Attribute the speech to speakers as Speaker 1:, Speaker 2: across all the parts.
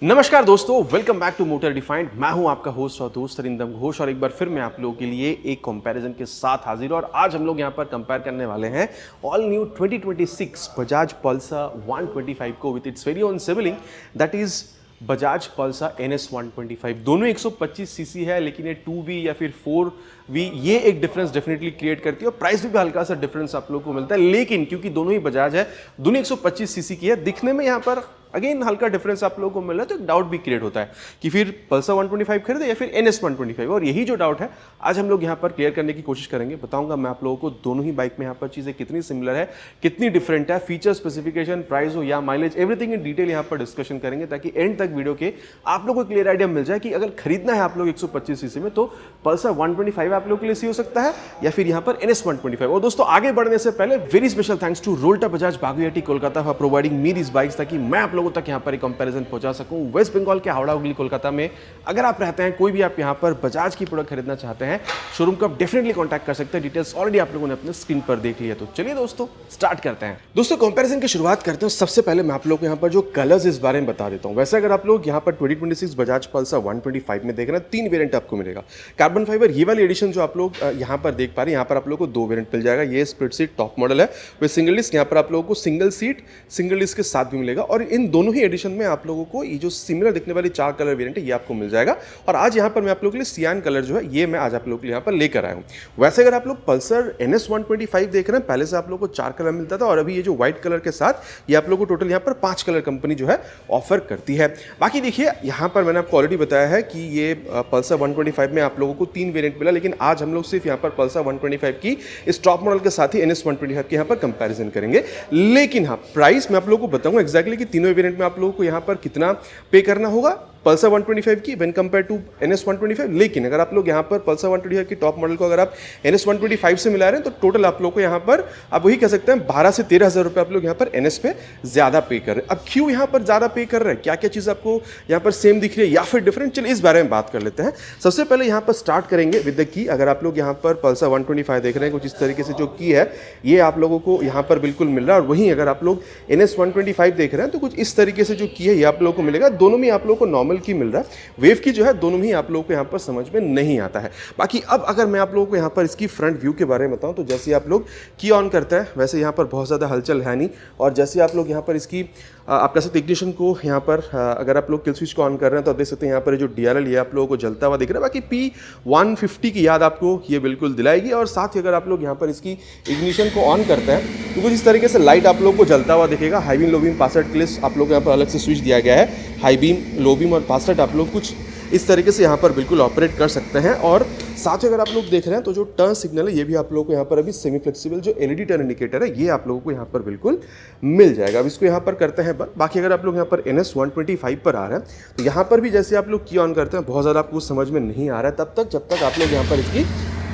Speaker 1: नमस्कार दोस्तों, welcome back to Motor Defined. मैं हूं आपका होस्ट और दोस्त अरिंदम घोष और एक बार फिर मैं आप लोगों के लिए एक कंपैरिजन के साथ हाजिर हूं। और आज हम लोग यहां पर कंपेयर करने वाले हैं ऑल न्यू 2026 बजाज पल्सर 125 को with its very own sibling, that is Bajaj Pulsar NS 125। दोनों 125 सीसी है, लेकिन ये 2V या फिर 4V ये एक डिफरेंस डेफिनेटली क्रिएट करती है और प्राइस भी हल्का सा डिफरेंस आप लोगों को मिलता है। लेकिन क्योंकि दोनों ही बजाज है, दोनों 125 सीसी की है, दिखने में यहाँ पर अगेन हल्का डिफरेंस आप लोगों को मिल रहा है, तो एक डाउट भी क्रिएट होता है कि फिर पल्सर 125 खरीदे या फिर NS 125। और यही जो डाउट है आज हम लोग यहाँ पर क्लियर करने की कोशिश करेंगे। बताऊंगा मैं आप लोगों को दोनों ही बाइक में यहाँ पर चीज़ें कितनी सिमिलर है, कितनी डिफरेंट है, फीचर, स्पेसिफिकेशन, प्राइस हो या माइलेज, एवरीथिंग इन डिटेल यहाँ पर डिस्कशन करेंगे, ताकि एंड तक वीडियो के आप लोगों को क्लियर आइडिया मिल जाए कि अगर खरीदना है आप लोग 125 सीसी में तो पल्सर 125 आप लोग के लिए सही हो सकता है या फिर यहाँ पर NS 125। और दोस्तों आगे बढ़ने से पहले very special thanks to Rolta Bajaj Baguiati Kolkata for providing me this bikes, ताकि मैं आप लोगों तक यहाँ पर एक कंपैरिजन पहुंचा सकूं। वेस्ट बंगाल के हावड़ा हुगली कोलकाता में अगर आप रहते हैं, कोई भी आप यहाँ पर बजाज की प्रोडक्ट खरीदना चाहते हैं, शोरूम को आप डेफिनेटली कॉन्टैक्ट कर सकते हैं। डिटेल्स ऑलरेडी आप लोगों ने अपने स्क्रीन पर देख लिया। तो चलिए दोस्तों स्टार्ट करते हैं। दोस्तों कंपैरिजन की शुरुआत करते हैं। सबसे पहले मैं आप लोग को यहाँ पर जो कलर्स इस बारे में बता देता हूँ। वैसे अगर आप लोग यहाँ पर 2026 बजाज पल्सर 125 में देख रहे हैं, 3 वेरिएंट आपको मिलेगा। कार्बन फाइबर ये वाली एडिशन जो आप लोग यहाँ पर देख पा रहे हैं, यहाँ पर आप लोग को 2 वेरिएंट मिल जाएगा। ये स्प्लिट सीट टॉप मॉडल है विद सिंगल डिस्क। यहाँ पर आप लोगों को सिंगल सीट सिंगल डिस्क के साथ भी मिलेगा। और इन दोनों ही एडिशन में आप लोगों को ये जो सिमिलर दिखने वाली 4 कलर वेरिएंट है ये आपको मिल जाएगा। और आज यहाँ पर मैं आप लोगों के लिए सियान कलर जो है ये मैं आज आप लोगों के लिए यहाँ पर लेकर आया हूँ। वैसे अगर आप लोग पल्सर NS 125 देख रहे हैं, पहले से आप लोगों को 4 कलर मिलता था और अभी ये जो व्हाइट कलर के साथ ये आप लोगों को टोटल यहाँ पर 5 कलर कंपनी जो है ऑफर करती है। बाकी देखिए यहाँ पर मैंने आपको ऑलरेडी बताया है कि ये पल्सर 125 में आप लोगों को 3 वेरिएंट मिला, लेकिन आज हम लोग सिर्फ यहाँ पर पल्सर 125 की इस टॉप मॉडल के साथ ही NS 125 के यहाँ पर कंपैरिजन करेंगे। लेकिन हाँ, प्राइस मैं आप लोगों को बताऊंगा एक्जैक्टली कि तीनों वेरिएंट में आप लोगों को यहाँ पर कितना पे करना होगा पल्सर 125 की व्हेन कंपेयर टू NS 125। लेकिन अगर आप लोग यहाँ पर पल्सर 125 की टॉप मॉडल को अगर आप NS 125 से मिला रहे हैं तो टोटल आप लोग को यहाँ पर आप वही कह सकते हैं 12 से 13 हज़ार रुपये आप लोग यहाँ पर NS पे ज़्यादा पे कर रहे हैं। अब क्यों यहाँ पर ज़्यादा पे कर रहे हैं, क्या क्या चीज़ आपको यहाँ पर सेम दिख रही है या फिर डिफरेंट, चलिए इस बारे में बात कर लेते हैं। सबसे पहले यहाँ पर स्टार्ट करेंगे विद द की। अगर आप लोग यहाँ पर पल्सर 125 देख रहे हैं, कुछ इस तरीके से जो की है ये आप लोगों को यहाँ पर बिल्कुल मिल रहा है। और वहीं अगर आप लोग NS 125 देख रहे हैं तो कुछ इस तरीके से जो की है ये आप लोगों को मिलेगा। दोनों में आप लोगों को नॉर्मल की मिल रहा है, वेव की जो है दोनों ही आप लोगों को यहाँ पर समझ में नहीं आता है। बाकी अब अगर मैं आप लोगों को यहाँ पर इसकी फ्रंट व्यू के बारे में बताऊँ तो जैसे आप लोग की ऑन करते हैं वैसे यहाँ पर बहुत ज़्यादा हलचल है नहीं। और जैसे आप लोग यहाँ पर इसकी आप कह सकते इग्निशन को यहाँ पर अगर आप लोग किल स्विच को ऑन कर रहे हैं तो आप देख सकते हैं यहाँ पर जो DRL ये आप लोगों को जलता हुआ दिख रहा है। बाकी P150 की याद आपको ये बिल्कुल दिलाएगी। और साथ ही अगर आप लोग यहाँ पर इसकी इग्निशन को ऑन करते हैं तो कुछ इस तरीके से लाइट आप लोगों को जलता हुआ दिखेगा। High beam, low beam, password के लिए आप लोग यहाँ पर अलग से स्विच दिया गया है। हाई बीम, लो बीम और पासवर्ड आप लोग कुछ इस तरीके से यहाँ पर बिल्कुल ऑपरेट कर सकते हैं। और साथ ही अगर आप लोग देख रहे हैं तो जो टर्न सिग्नल है ये भी आप लोगों को यहाँ पर अभी सेमी फ्लेक्सिबल जो LED टर्न इंडिकेटर है ये आप लोगों को यहाँ पर बिल्कुल मिल जाएगा। अब इसको यहाँ पर करते हैं बंद। बाकी अगर आप लोग यहाँ पर NS 125 पर आ रहे हैं तो यहाँ पर भी जैसे आप लोग की ऑन करते हैं बहुत ज़्यादा आपको समझ में नहीं आ रहा है तब तक जब तक आप लोग यहाँ पर इसकी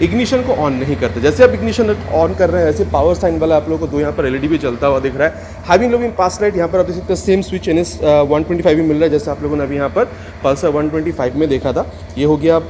Speaker 1: इग्निशन को ऑन नहीं करते। जैसे आप इग्निशन ऑन कर रहे हैं ऐसे पावर साइन वाला आप लोगों को 2 यहाँ पर LED भी चलता हुआ दिख रहा है। हाई बीम, लो बीम, पास लाइट यहाँ पर आप देख सकते हैं सेम स्विच NS 125 भी मिल रहा है जैसे आप लोगों ने अभी यहाँ पर पल्सर 125 में देखा था। ये हो गया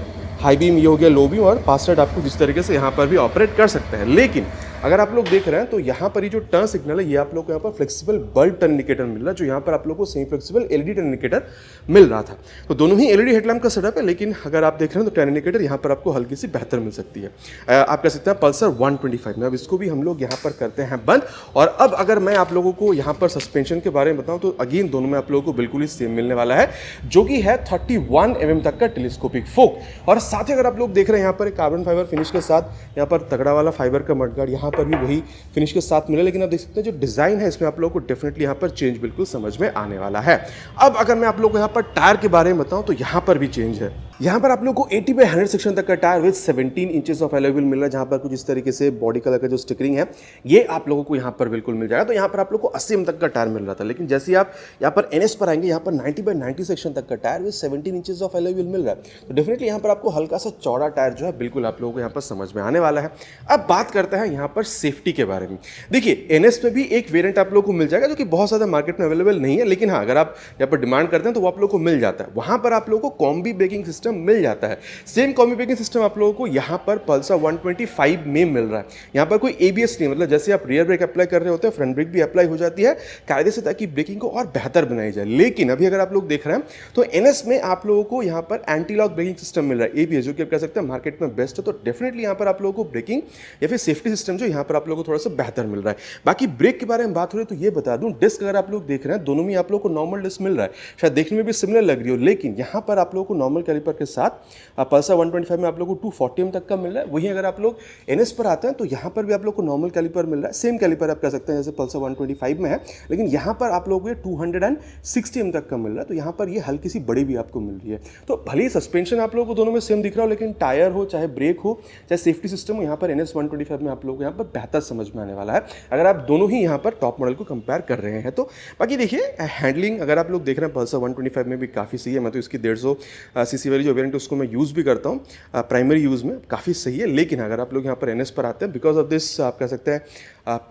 Speaker 1: हाई बीम, ये हो गया लो बीम और पास लाइट आपको जिस तरीके से यहाँ पर भी ऑपरेट कर सकते हैं। लेकिन अगर आप लोग देख रहे हैं तो यहाँ पर ये जो टर्न सिग्नल है ये आप लोग को यहाँ पर फ्लेक्सिबल बल्ब टर्न इंडिकेटर मिल रहा है, जो यहाँ पर आप लोग को semi flexible LED turn indicator मिल रहा था। तो दोनों ही LED हेडलैम्प का सेटअप है, लेकिन अगर आप देख रहे हैं तो टर्न इंडिकेटर यहाँ पर आपको हल्की सी बेहतर मिल सकती है। आप कह सकते हैं पल्सर 125 में। अब इसको भी हम लोग यहाँ पर करते हैं बंद। और अब अगर मैं आप लोगों को यहाँ पर सस्पेंशन के बारे में बताऊँ तो अगेन दोनों में आप लोगों को बिल्कुल ही सेम मिलने वाला है, जो कि है 31 mm तक का टेलीस्कोपिक फोक। और साथ ही अगर आप लोग देख रहे हैं यहाँ पर एक कार्बन फाइबर फिनिश के साथ यहाँ पर तगड़ा वाला फाइबर का मडगार्ड यहाँ पर भी वही फिनिश के साथ मिला। लेकिन आप देख सकते हैं जो डिजाइन है इसमें आप लोगों को डेफिनेटली यहाँ पर चेंज बिल्कुल समझ में आने वाला है। अब अगर मैं आप लोगों को यहाँ पर टायर के बारे में बताऊं तो यहाँ पर भी चेंज है। यहाँ पर आप लोगों को 80/100 सेक्शन तक का tyre with 17 inches of alloy wheel मिल रहा है, जहाँ पर कुछ इस तरीके से बॉडी कलर का जो स्टिकरिंग है ये आप लोगों को यहाँ पर बिल्कुल मिल जाएगा। तो यहाँ पर आप लोगों को 80 mm तक का टायर मिल रहा था, लेकिन जैसे आप यहाँ पर NS पर आएंगे यहाँ पर 90/90 सेक्शन तक का tyre with 17 inches of alloy wheel मिल रहा है। तो डेफिनेटली यहाँ पर आपको हल्का सा चौड़ा टायर जो है बिल्कुल आप लोगों को यहाँ पर समझ में आने वाला है। अब बात करते हैं यहाँ पर सेफ्टी के बारे में। देखिए NS में भी एक वेरिएंट आप लोगों को मिल जाएगा जो कि बहुत ज़्यादा मार्केट में अवेलेबल नहीं है, लेकिन हाँ अगर आप यहाँ पर डिमांड करते हैं तो वो आप लोगों को मिल जाता है। वहाँ पर आप लोगों को कॉम्बी ब्रेकिंग सिस्टम सिस्टम मिल जाता है। सेम कॉम्बी ब्रेकिंग सिस्टम आप लोगों को यहाँ पर पल्सर 125 में मिल रहा है। यहाँ पर कोई ABS नहीं, मतलब जैसे आप रियर ब्रेक अप्लाई कर रहे होते हैं फ्रंट ब्रेक भी अप्लाई हो जाती है कायदे से, ताकि ब्रेकिंग को और बेहतर बनाई जाए। लेकिन अभी अगर आप लोग देख रहे हैं तो NS में आप लोगों को यहाँ पर एंटी लॉक ब्रेकिंग सिस्टम मिल रहा है, ABS, जो कि आप कह सकते हैं मार्केट में बेस्ट है। तो डेफिनेटली यहाँ पर आप लोगों को ब्रेकिंग या फिर सेफ्टी सिस्टम जो यहाँ पर आप लोगों को थोड़ा सा बेहतर मिल रहा है। बाकी ब्रेक के बारे में बात हो रही है तो ये बता दूं, डिस्क अगर आप लोग देख रहे हैं दोनों में आप लोगों को नॉर्मल डिस्क मिल रहा है, शायद देखने में भी सिमिलर लग रही हो, लेकिन यहाँ पर आप लोगों को नॉर्मल कैलिपर के साथ पल्सर 125 में आप लोगों को 240 तक का मिल रहा है। वहीं अगर आप लोग NS पर आते हैं तो यहाँ पर भी आप लोग को नॉर्मल कैलिपर मिल रहा है, सेम कैलिपर आप कह सकते हैं जैसे पल्सर 125 में है, लेकिन यहाँ पर आप लोगों को 260 तक का मिल रहा है। तो यहाँ पर ये हल्की सी बड़ी भी आपको मिल रही है। तो भले ही सस्पेंशन आप लोगों को दोनों में सेम दिख रहा हो, लेकिन टायर हो चाहे ब्रेक हो चाहे सेफ्टी सिस्टम हो, यहाँ पर NS 125 में आप लोगों को यहाँ पर बेहतर समझ में आने वाला है अगर आप दोनों ही यहाँ पर टॉप मॉडल को कंपेयर कर रहे हैं तो। बाकी देखिए हैंडलिंग अगर आप लोग देख रहे हैं पल्सर 125 में भी काफ़ी सही है। मैं तो इसकी 150 सीसी वाली जो वेरिएंट उसको मैं यूज़ भी करता हूँ प्राइमरी यूज़ में, काफ़ी सही है। लेकिन अगर आप लोग यहाँ पर NS पर आते हैं, बिकॉज ऑफ दिस आप कह सकते हैं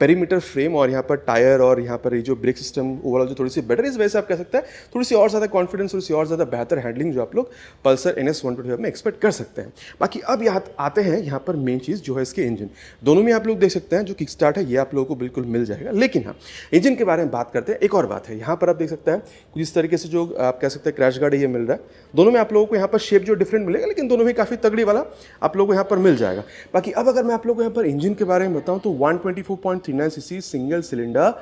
Speaker 1: पेरीमीटर फ्रेम और यहाँ पर टायर और यहाँ पर ये जो ब्रेक सिस्टम ओवरऑल जो थोड़ी सी बेटर, इस वजह से आप कह सकते हैं थोड़ी सी और ज़्यादा कॉन्फिडेंस, थोड़ी सी और ज़्यादा बेहतर हैंडलिंग जो आप लोग पल्सर NS 125 में एक्सपेक्ट कर सकते हैं। बाकी अब यहाँ आते हैं यहाँ पर मेन चीज़ जो है इसके इंजन, दोनों में आप लोग देख सकते हैं जो किक स्टार्ट है ये आप लोगों को बिल्कुल मिल जाएगा। लेकिन हाँ, इंजन के बारे में बात करते हैं, एक और बात है यहाँ पर आप देख सकते हैं कुछ इस तरीके से जो आप कह सकते हैं क्रैश गार्ड ये मिल रहा है। दोनों में आप लोगों को यहाँ पर शेप जो डिफरेंट मिलेगा, लेकिन दोनों में काफ़ी तगड़ी वाला आप लोगों को यहाँ पर मिल जाएगा। बाकी अब अगर मैं आप लोगों को यहाँ पर इंजन के बारे में बताऊँ तो 124.39 cc single cylinder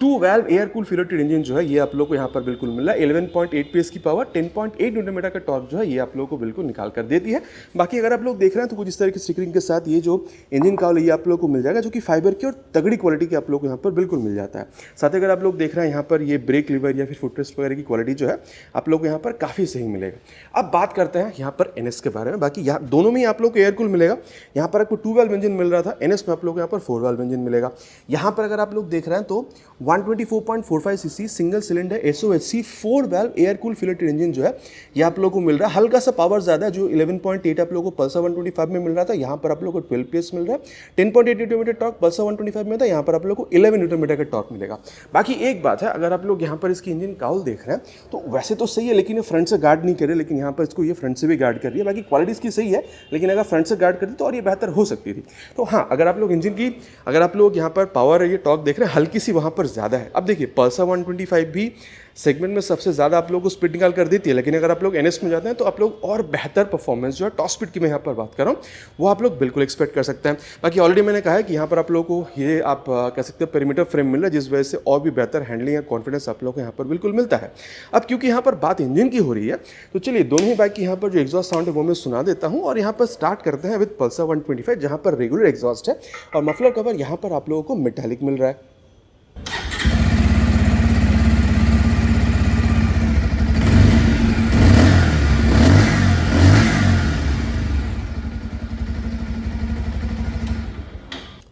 Speaker 1: 2 valve air cool fuelated engine जो है ये आप लोग को यहाँ पर बिल्कुल मिल रहा है। 11.8 PS की पावर, 10.8 न्यूटन मीटर का टॉर्क जो है ये आप लोगों को बिल्कुल निकाल कर देती है। बाकी अगर आप लोग देख रहे हैं तो कुछ इस तरह की स्टिकरिंग के साथ ये जो इंजन काउल ये आप लोगों को मिल जाएगा, जो कि फाइबर की और तगड़ी क्वालिटी की आप लोग को यहाँ पर बिल्कुल मिल जाता है। साथ ही अगर आप लोग देख रहे हैं यहाँ पर ये ब्रेक लीवर या फिर फुटरेस्ट वगैरह की क्वालिटी जो है आप लोग को यहाँ पर काफ़ी सही मिलेगा। अब बात करते हैं यहाँ पर NS के बारे में। बाकी यहाँ दोनों में आप लोग को एयर कूल मिलेगा, यहाँ पर आपको 2 वाल्व इंजन मिल रहा था, NS में आप लोग को यहाँ पर 4 वाल्व इंजन मिलेगा। यहाँ पर अगर आप लोग देख रहे हैं तो 124.45 cc single cylinder SOHC 4 valve air cool fuelated engine जो है ये आप लोगों को मिल रहा है। हल्का सा पावर ज़्यादा है, जो 11.8 आप लोगों को पल्सर 125 में मिल रहा था, यहाँ पर आप लोगों को 12 PS मिल रहा है। 10.8 न्यूटन मीटर टॉर्क पल्सर 125 में था, यहाँ पर आप लोगों को 11 न्यूटन मीटर का टॉर्क मिलेगा। बाकी एक बात है, अगर आप लोग यहाँ पर इसकी इंजन काउल देख रहे हैं तो वैसे तो सही है, लेकिन ये फ्रंट से गार्ड नहीं कर रही, लेकिन यहाँ पर इसको ये फ्रंट से भी गार्ड कर रही है। बाकी क्वालिटी इसकी सही है, लेकिन अगर फ्रंट से गार्ड करती तो और ये बेहतर हो सकती थी। तो हाँ, अगर आप लोग इंजन की अगर आप लोग यहाँ पर पावर ये टॉर्क देख रहे हैं हल्की सी वहाँ पर ज़्यादा है। अब देखिए पल्सर 125 भी सेगमेंट में सबसे ज़्यादा आप लोगों को स्पीड निकाल कर देती है, लेकिन अगर आप लोग NS में जाते हैं तो आप लोग और बेहतर परफॉर्मेंस जो है टॉप स्पीड की मैं यहाँ पर बात कर रहा हूँ वो आप लोग बिल्कुल एक्सपेक्ट कर सकते हैं। बाकी ऑलरेडी मैंने कहा है कि यहाँ पर आप लोगों को ये आप कह सकते हैं पेरीमीटर फ्रेम मिल रहा है, जिस वजह से और भी बेहतर हैंडलिंग या कॉन्फिडेंस आप लोगों को यहाँ पर बिल्कुल मिलता है। अब क्योंकि यहाँ पर बात इंजन की हो रही है तो चलिए दोनों ही बाइक की यहाँ पर जो एग्जॉस्ट साउंड है वो मैं सुना देता हूँ, और यहाँ पर स्टार्ट करते हैं विद पल्सर 125 जहाँ पर रेगुलर एग्जॉस्ट है और मफलर कवर यहाँ पर आप लोगों को मेटालिक मिल रहा है।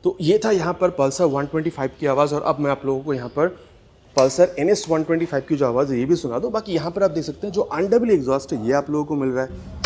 Speaker 1: तो ये था यहाँ पर पल्सर 125 की आवाज़, और अब मैं आप लोगों को यहाँ पर पल्सर NS 125 की जो आवाज़ है ये भी सुना दो। बाकी यहाँ पर आप देख सकते हैं जो अनडबल एग्जॉस्ट है ये आप लोगों को मिल रहा है।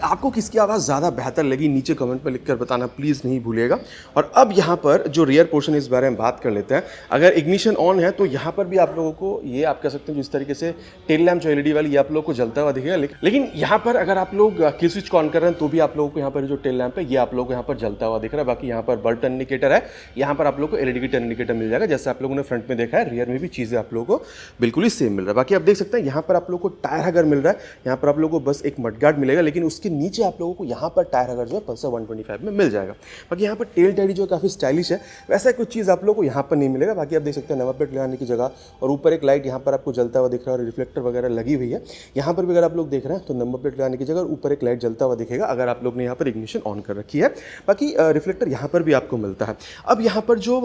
Speaker 1: आपको किसकी आवाज़ ज़्यादा बेहतर लगी नीचे कमेंट में लिखकर बताना प्लीज़ नहीं भूलिएगा। और अब यहाँ पर जो रियर पोर्शन है इस बारे में बात कर लेते हैं। अगर इग्निशन ऑन है तो यहाँ पर भी आप लोगों को ये आप कह सकते हैं जिस तरीके से टेल लैम्प जो LED वाली ये आप लोगों को जलता हुआ दिखेगा, लेकिन यहाँ पर अगर आप लोग की स्विच ऑन कर रहे हैं तो भी आप लोगों को यहाँ पर जो टेल लैम्प है ये आप लोगों को यहाँ पर जलता हुआ दिख रहा है। बाकी यहाँ पर बल्ब टर्न इंडिकेटर है, यहाँ पर आप लोग को LED की टर्न इंडिकेटर मिल जाएगा जैसे आप लोगों ने फ्रंट में देखा है। रियर में भी चीज़ें आप लोगों को बिल्कुल ही सेम मिल रहा है। बाकी आप देख सकते हैं यहाँ पर आप लोगों को टायर हैगर मिल रहा है, यहाँ पर आप लोगों को बस एक मडगार्ड मिलेगा, लेकिन उसके नीचे आप लोगों को यहाँ पर टायर हैगर जो है पल्सर 125 में मिल जाएगा। बाकी यहाँ पर टेल टैडी जो काफ़ी स्टाइलिश है, वैसा कुछ चीज़ आप लोगों को यहाँ पर नहीं मिलेगा। बाकी आप देख सकते हैं नंबर प्लेट लगाने की जगह और ऊपर एक लाइट यहाँ पर आपको जलता हुआ दिख रहा है और रिफ्लेक्टर वगैरह लगी हुई है। यहाँ पर भी अगर आप लोग देख रहे हैं तो नंबर प्लेट लगाने की जगह ऊपर एक लाइट जलता हुआ दिखेगा अगर आप लोग ने यहाँ पर इग्निशन ऑन कर रखी है। बाकी रिफ्लेक्टर यहाँ पर भी आपको मिलता है। अब यहाँ पर जो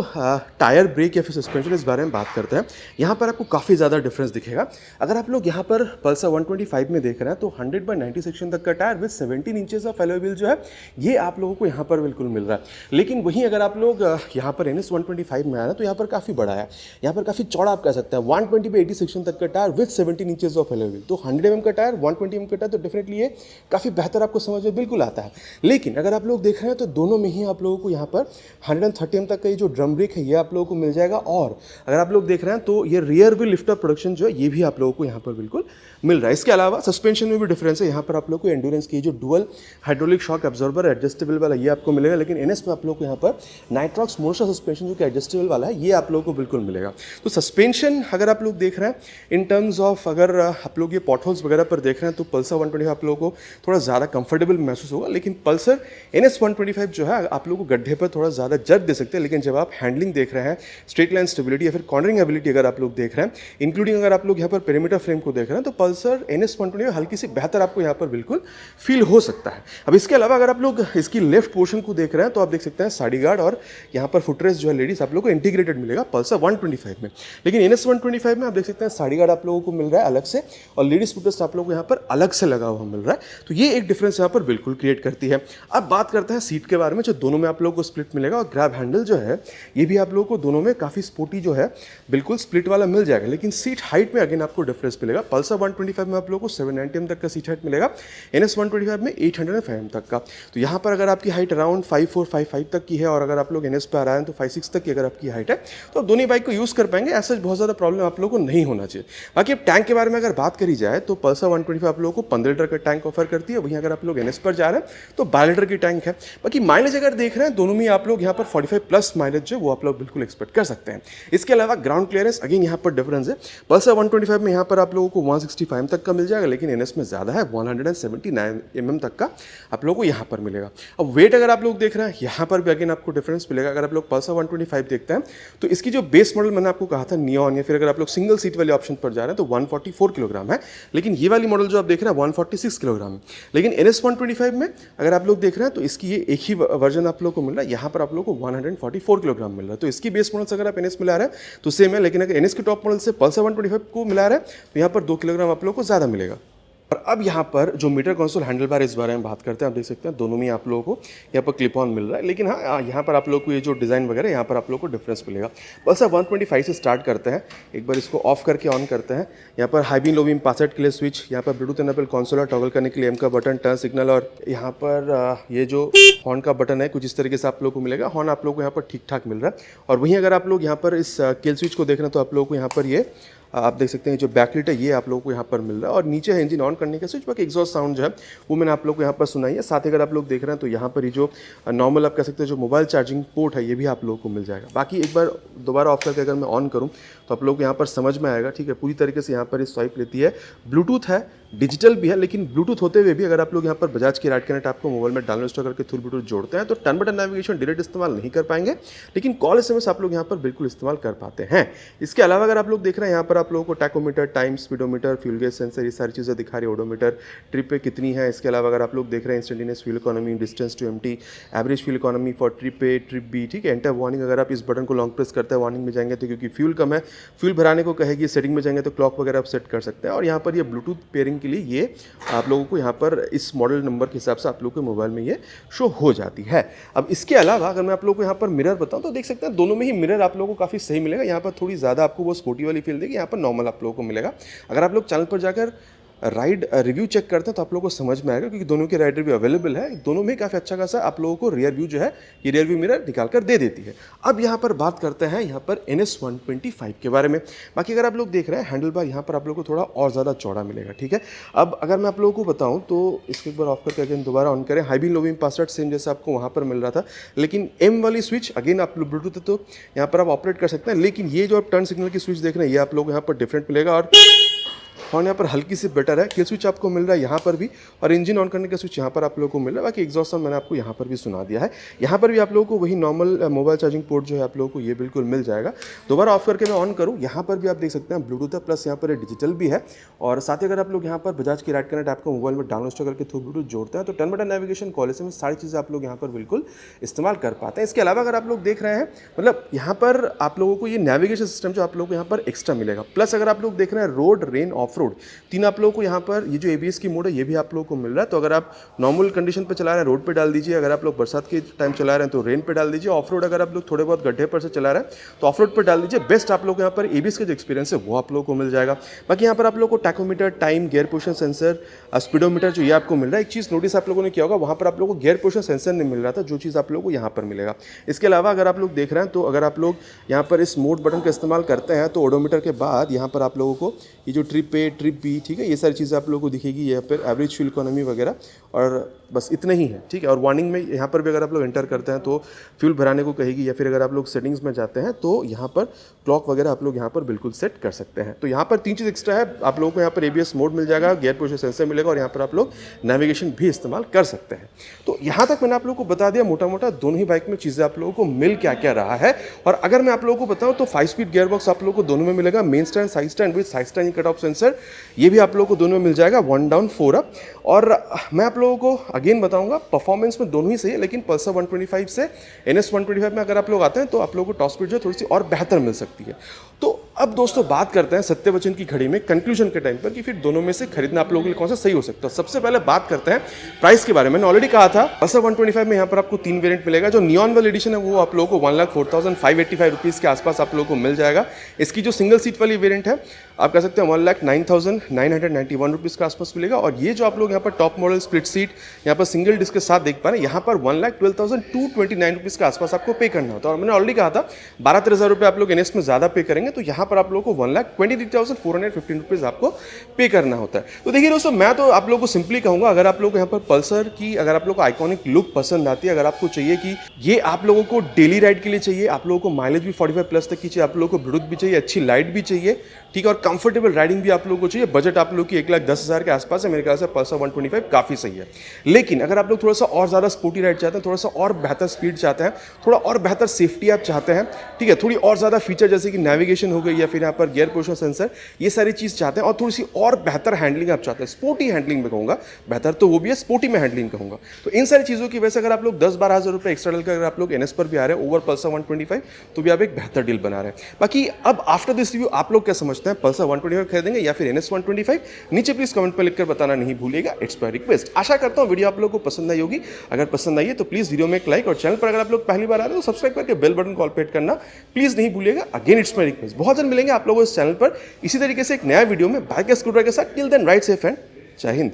Speaker 1: टायर ब्रेक या फिर सस्पेंशन इस बारे में बात करते हैं, यहाँ पर आपको काफ़ी ज़्यादा डिफरेंस दिखेगा। अगर आप लोग यहाँ पर पल्सर 125 में देख रहे हैं तो 100/90 सेक्शन तक का tyre with 17 inches of alloy wheel जो है ये आप लोगों को यहाँ पर बिल्कुल मिल रहा है। लेकिन वहीं अगर आप लोग यहाँ पर NS 125 में आए ना तो यहाँ पर काफ़ी बड़ा है, यहाँ पर काफ़ी चौड़ा आप कह सकते हैं। 120 पे 80 सेक्शन तक का tyre with 17 inches of alloy wheel, तो 100 mm का टायर 120 mm का टायर, तो डेफिनेटली ये काफ़ी बेहतर आपको समझ में बिल्कुल आता है। लेकिन अगर आप लोग देख रहे हैं तो दोनों में ही आप लोगों को यहाँ पर 130 mm तक का ये जो ड्रम ब्रेक है ये आप लोगों को मिल जाएगा। और अगर आप लोग देख रहे हैं तो ये rear wheel lift off production जो है ये भी आप लोगों को यहाँ पर बिल्कुल मिल रहा है। इसके अलावा सस्पेंशन में भी डिफरेंस है, यहाँ पर आप लोग को एंड्योरेंस की जो dual hydraulic shock absorber adjustable वाला ये आपको मिलेगा। लेकिन NS में आप लोग को यहाँ पर नाइट्रॉक्स मोनोशॉक सस्पेंशन जो कि एडजस्टेबल वाला है ये आप लोगों को बिल्कुल मिलेगा। तो सस्पेंशन अगर आप लोग देख रहे हैं इन टर्म्स ऑफ, अगर आप लोग ये पॉटहोल्स वगैरह पर देख रहे हैं तो पल्सर 125 आप लोगों को थोड़ा ज़्यादा कंफर्टेबल महसूस होगा। लेकिन पल्सर NS 125 जो है आप लोगों को गड्ढे पर थोड़ा ज़्यादा जर्क दे सकते हैं। लेकिन जब आप हैंडलिंग देख रहे हैं, स्ट्रेट लाइन स्टेबिलिटी या फिर कॉर्नरिंग एबिलिटी अगर आप लोग देख रहे हैं, इंक्लूडिंग अगर आप लोग यहाँ पर पेरीमीटर फ्रेम को देख रहे हैं, तो पल्सर NS 125 हल्की सी बेहतर आपको यहाँ पर बिल्कुल फील हो सकता है। अब इसके अलावा अगर आप लोग इसकी लेफ्ट पोर्शन को देख रहे हैं तो आप देख सकते हैं साड़ी गार्ड और यहाँ पर फुटरेस्ट जो है लेडीज आप लोग को इंटीग्रेटेड मिलेगा पल्सर 125 में। लेकिन NS 125 में आप देख सकते हैं साड़ी गार्ड आप लोगों को मिल रहा है अलग से और लेडीज फुटरेस्ट आप लोगों को यहाँ पर अलग से लगा हुआ मिल रहा है। तो ये एक डिफरेंस यहाँ पर बिल्कुल क्रिएट करती है। अब बात करते हैं सीट के बारे में, जो दोनों में आप लोगों को स्प्लिट मिलेगा और ग्रैब हैंडल जो है ये भी आप लोगों को दोनों में काफ़ी स्पोर्टी जो है बिल्कुल स्प्लिट वाला मिल जाएगा। लेकिन सीट हाइट में अगेन आपको डिफरेंस मिलेगा। पल्सर 125 में आप लोगों को 790 mm तक का सीट हाइट मिलेगा, NS 125 में 805 mm तक का। तो यहाँ पर अगर आपकी हाइट अराउंड 5455 तक की है और अगर आप लोग NS पे आ रहे हैं तो 56 तक की अगर आपकी हाइट है तो आप दोनों बाइक को यूज़ कर पाएंगे। ऐसा बहुत ज़्यादा प्रॉब्लम आप लोगों को नहीं होना चाहिए। बाकी अब टैंक के बारे में अगर बात करी जाए तो पल्सर 125 आप लोगों को 15 लीटर का टैंक ऑफर करती है, वहीं अगर आप लोग NS पर जा रहे हैं तो 12 लीटर की टैंक है। बाकी माइलेज अगर देख रहे हैं दोनों में आप लोग यहाँ पर 45+ माइलेज जो वो आप लोग बिल्कुल एक्सपेक्ट कर सकते हैं। इसके अलावा ग्राउंड क्लियरेंस अगेन यहाँ पर डिफरेंस है। पल्सर 125 में यहाँ पर आप लोगों को 165 तक का मिल जाएगा, लेकिन NS में ज़्यादा है, 179 mm तक का आप लोगों को यहाँ पर मिलेगा। अब वेट अगर आप लोग देख रहे हैं यहाँ पर भी अगेन आपको डिफरेंस मिलेगा। अगर आप लोग पल्सर 125 देखते हैं तो इसकी जो बेस मॉडल मैंने आपको कहा था नियॉन, या फिर अगर आप लोग सिंगल सीट वाले ऑप्शन पर जा रहे हैं तो 144 किलोग्राम है, लेकिन ये वाली मॉडल जो आप देख रहे हैं 146 किलोग्राम है। लेकिन NS 125 में अगर आप लोग देख रहे हैं तो इसकी ये एक ही वर्जन आप लोग को मिल रहा है, यहाँ पर आप लोग को 144 किलोग्राम मिल रहा है। तो इसकी बेस मॉडल से अगर आप NS मिला रहे हैं तो सेम है, लेकिन अगर NS के टॉप मॉडल से पल्सर 125 को मिला रहे हैं तो यहाँ पर 2 किलोग्राम आप लोग को ज़्यादा मिलेगा। और अब यहाँ पर जो मीटर कंसोल हैंडल बार इस बारे में बात करते हैं, आप देख सकते हैं दोनों में आप लोगों को यहाँ पर क्लिप ऑन मिल रहा है। लेकिन हाँ, यहाँ पर आप लोग को ये जो डिज़ाइन वगैरह यहाँ पर आप लोग को डिफरेंस मिलेगा। बस अब 125 से स्टार्ट करते हैं, एक बार इसको ऑफ करके ऑन करते हैं। यहाँ पर high beam low beam password के लिए स्विच, यहाँ पर ब्लूटूथ इनेबल कंसोल टॉगल करने के लिए M का बटन, टर्न सिग्नल, और यहाँ पर ये जो हॉर्न का बटन है कुछ इस तरीके से आप लोग को मिलेगा। हॉर्न आप लोग को यहाँ पर ठीक ठाक मिल रहा है। और वहीं अगर आप लोग यहाँ पर इस किल स्विच को देख रहे हैं तो आप लोग को यहाँ पर ये आप देख सकते हैं जो बैकलाइट है ये आप लोगों को यहाँ पर मिल रहा है। और नीचे है इंजन ऑन करने का स्विच, बाकी एग्जॉस्ट साउंड जो है वो मैंने आप लोग को यहाँ पर सुनाई है। साथ ही अगर आप लोग देख रहे हैं तो यहाँ पर ही जो नॉर्मल आप कह सकते हैं जो मोबाइल चार्जिंग पोर्ट है ये भी आप लोगों को मिल जाएगा। बाकी एक बार दोबारा ऑफ करके अगर मैं ऑन करूँ तो आप लोग को यहाँ पर समझ में आएगा। ठीक है, पूरी तरीके से यहाँ पर इस स्वाइप लेती है, ब्लूटूथ है, डिजिटल भी है, लेकिन ब्लूटूथ होते हुए भी अगर आप लोग यहाँ पर बजाज की राइड कनेक्ट आपको मोबाइल में डाउनलोड इंस्टॉल करके थ्रू ब्लूटूथ जोड़ते हैं तो टर्न बटन नेविगेशन डायरेक्ट इस्तेमाल नहीं कर पाएंगे, लेकिन कॉल SMS आप लोग यहाँ पर बिल्कुल इस्तेमाल कर पाते हैं। इसके अलावा अगर आप लोग देख रहे हैं यहाँ पर आप लोगों को tachometer, time, speedometer, fuel gauge sensor, ये सारी चीज़ें दिखा रही है। ओडोमीटर, ट्रिप पे कितनी है। इसके अलावा अगर आप लोग देख रहे हैं instantaneous fuel economy, distance to empty, average fuel economy for trip A, trip B. ठीक है, एंटर वार्निंग, अगर आप इस बटन को लॉन्ग प्रेस करते हैं वार्निंग में जाएंगे तो क्योंकि फ्यूल कम है फ्यूल भराने को कहेगी। सेटिंग में जाएंगे तो क्लॉक वगैरह आप सेट कर सकते हैं। और यहाँ पर ये ब्लूटूथ पेयरिंग के लिए ये आप लोगों को यहाँ पर इस मॉडल नंबर के हिसाब से आप लोग के मोबाइल में ये शो हो जाती है। अब इसके अलावा अगर मैं आप लोग को यहाँ पर मिरर बताऊँ तो देख सकते हैं दोनों में ही मिरर आप लोगों को काफ़ी सही मिलेगा। यहाँ पर थोड़ी ज़्यादा आपको वो स्पोर्टी वाली फील देगी, यहाँ पर नॉर्मल आप लोगों को मिलेगा। अगर आप लोग चैनल पर जाकर राइड रिव्यू चेक करते हैं तो आप लोगों को समझ में आएगा, क्योंकि दोनों के राइड रिव्यू अवेलेबल है। दोनों में काफ़ी अच्छा खासा आप लोगों को रियर व्यू जो है ये रियर व्यू मिरर निकाल कर दे देती है। अब यहाँ पर बात करते हैं यहाँ पर NS 125 के बारे में। बाकी अगर आप लोग देख रहे हैं हैंडल बार यहाँ पर आप लोगों को थोड़ा और ज़्यादा चौड़ा मिलेगा। ठीक है, अब अगर मैं आप लोगों को बताऊँ तो इसको एक बार ऑफ करके अगेन दोबारा ऑन करें। High beam low beam password same जैसे आपको वहाँ पर मिल रहा था, लेकिन M वाली स्विच अगेन आप ब्लूटूथ है तो यहाँ पर आप ऑपरेट कर सकते हैं। लेकिन ये जो आप टर्न सिग्नल की स्विच देख रहे हैं ये आप लोग यहाँ पर डिफरेंट मिलेगा। और हॉर्न यहाँ पर हल्की सी बेटर है। किल स्विच आपको मिल रहा है यहाँ पर भी, और इंजन ऑन करने का स्विच यहाँ पर आप लोगों को मिल रहा है। बाकी एग्जॉस्ट साउंड मैंने आपको यहाँ पर भी सुना दिया है। यहाँ पर भी आप लोगों को वही नॉर्मल मोबाइल चार्जिंग पोर्ट जो है आप लोगों को ये बिल्कुल मिल जाएगा। दोबारा ऑफ करके मैं ऑन करूँ, यहाँ पर भी आप देख सकते हैं ब्लूटूथ है प्लस यहाँ पर डिजिटल भी है। और साथ ही अगर आप लोग यहाँ पर बजाज की राइड कनेक्ट आपको मोबाइल में डाउनलोड करके थ्रू ब्लूटूथ जोड़ते हैं तो turn button navigation, call SMS सारी चीज़ें आप लोग यहाँ पर बिल्कुल इस्तेमाल कर पाते हैं। इसके अलावा अगर आप लोग देख रहे हैं मतलब यहाँ पर आप लोगों को ये नेविगेशन सिस्टम जो आप लोगों को यहाँ पर एक्स्ट्रा मिलेगा। प्लस अगर आप लोग देख रहे हैं रोड, रेन, ऑफ रोड, तीन आप लोगों को यहाँ पर ये जो ABS की मोड है ये भी आप लोगों को मिल रहा है। तो अगर आप नॉर्मल कंडीशन पे चला रहे हैं रोड पे डाल दीजिए, अगर आप लोग बरसात के टाइम चला रहे हैं तो रेन पे डाल दीजिए, ऑफ रोड अगर आप लोग थोड़े बहुत गड्ढे पर से चला रहे हैं तो ऑफ रोड पर डाल दीजिए। बेस्ट आप लोग यहाँ पर ABS का जो एक्सपीरियंस है वो आप लोगों को मिल जाएगा। बाकी यहाँ पर आप लोगों को tachometer, time, gear position sensor, speedometer जो ये आपको मिल रहा है। एक चीज़ नोटिस आप लोगों ने किया होगा, वहाँ पर आप लोगों को गियर पोजिशन सेंसर नहीं मिल रहा था, जो चीज़ आप लोगों को यहाँ पर मिलेगा। इसके अलावा अगर आप लोग देख रहे हैं तो अगर आप लोग यहाँ पर इस मोड बटन का इस्तेमाल करते हैं तो ओडोमीटर के बाद यहाँ पर आप लोगों को ये जो ट्रिप A, ट्रिप B, ठीक है, ये सारी चीज़ें आप लोगों को दिखेगी, यहाँ पर एवरेज फ्यूल इकोनॉमी वगैरह, और बस इतना ही है, ठीक है। और वार्निंग में यहाँ पर भी अगर आप लोग एंटर करते हैं तो फ्यूल भराने को कहेगी, या फिर अगर आप लोग सेटिंग्स में जाते हैं तो यहाँ पर क्लॉक वगैरह आप लोग यहाँ पर बिल्कुल सेट कर सकते हैं। तो यहाँ पर तीन चीज़ एक्स्ट्रा है, आप लोगों को यहाँ पर ABS मोड मिल जाएगा, गियर पोजिशन सेंसर मिलेगा, और यहाँ पर आप लोग नेविगेशन भी इस्तेमाल कर सकते हैं। तो यहाँ तक मैंने आप लोगों को बता दिया मोटा मोटा दोनों ही बाइक में चीज़ें आप लोगों को मिल क्या क्या रहा है। और अगर मैं आप लोगों को बताऊँ तो 5 स्पीड गियर बॉक्स आप लोगों को दोनों में मिलेगा, main stand, side stand with side stand cut off sensor, ये भी आप लोगों को दोनों में मिल जाएगा, 1 डाउन 4 अप। और मैं आप लोगों को अगेन बताऊंगा परफॉर्मेंस में दोनों ही सही है, लेकिन पल्सर 125 से NS 125 में अगर आप लोग आते हैं तो आप लोगों को टॉप स्पीड जो थोड़ी सी और बेहतर मिल सकती है। तो अब दोस्तों बात करते हैं सत्य वचन की घड़ी में कंक्लूजन के टाइम पर कि फिर दोनों में से खरीदना आप लोगों के लिए कौन सा सही हो सकता है। सबसे पहले बात करते हैं प्राइस के बारे में। मैंने ऑलरेडी कहा था पल्सर 125 में यहाँ पर आपको 3 वेरिएंट मिलेगा। जो नियॉन वाली एडिशन है वो आप लोगों को 1,04,585 रुपीज़ के आसपास आप लोगों को मिल जाएगा। इसकी जो सिंगल सीट वाली वेरिएंट है आप कह सकते हैं 1,09,991 रुपीज़ के आसपास मिलेगा। और ये जो आप लोग यहाँ पर टॉप मॉडल स्प्लिट सीट यहाँ पर सिंगल डिस्क के साथ देख पा रहे हैं, यहाँ पर 1,12,229 रुपीज़ के आसपास आपको पे करना होता है। और मैंने ऑलरेडी कहा था 12-13 हज़ार रुपये आप लोग NS में ज़्यादा पे करेंगे तो यहाँ पर आप लोगों को 1,23,415 रुपीज़ आपको पे करना होता है। तो देखिए दोस्तों, मैं तो आप लोगों को सिंपली कहूँगा, अगर आप लोग को यहाँ पर पल्सर की अगर आप लोग को आइकॉनिक लुक पसंद आती है, अगर आपको चाहिए कि ये आप लोगों को डेली राइड के लिए चाहिए, आप लोगों को माइलेज भी 45 प्लस तक की चाहिए, आप लोगों को ब्लूटूथ भी चाहिए, अच्छी लाइट भी चाहिए, ठीक है, और कंफर्टेबल राइडिंग भी आप लोगों को चाहिए, बजट आप लोग की 1,10,000 के आसपास है, मेरे ख्याल से पल्सर 125 काफ़ी सही है। लेकिन अगर आप लोग थोड़ा सा और ज़्यादा स्पोर्टी राइड चाहते हैं, थोड़ा सा और बेहतर स्पीड चाहते हैं, थोड़ा और बेहतर सेफ्टी आप चाहते हैं, ठीक है, थोड़ी और ज़्यादा फीचर जैसे कि नेविगेशन हो गई या फिर यहाँ पर गियर पोजिशन सेंसर, ये सारी चीज़ चाहते हैं, और थोड़ी सी और बेहतर हैंडलिंग आप चाहते हैं, स्पोर्टी हैंडलिंग में कहूँगा, बेहतर तो वो भी है, स्पोर्टी में हैंडलिंग कहूँगा, तो इन सारी चीज़ों की वजह से अगर आप लोग 10-12 हज़ार रुपये एक्स्ट्रा डालकर अगर आप लोग NS पर भी आ रहे हैं ओवर पल्सर 125 तो भी आप एक बेहतर डील बना रहे हैं। बाकी अब आफ्टर दिस रिव्यू आप लोग क्या समझते हैं, पल्सर 125 खरीदेंगे या फिर NS 125? नीचे प्लीज कमेंट पर लिखकर बताना नहीं भूलिएगा, इट्स माय रिक्वेस्ट। आशा करता हूँ वीडियो आप लोगों को पसंद आई होगी। अगर पसंद आई है तो प्लीज वीडियो में एक लाइक, और चैनल पर अगर आप लोग पहली बार आ रहे हैं तो सब्सक्राइब करके बेल बटन को ऑल पे हिट करना प्लीज नहीं भूलिएगा। Again it's my request. बहुत जल्द मिलेंगे आप लोगों इस चैनल पर इसी तरीके से एक नया वीडियो में बाइक या स्कूटर के साथ। Till then ride safe and जय हिंद।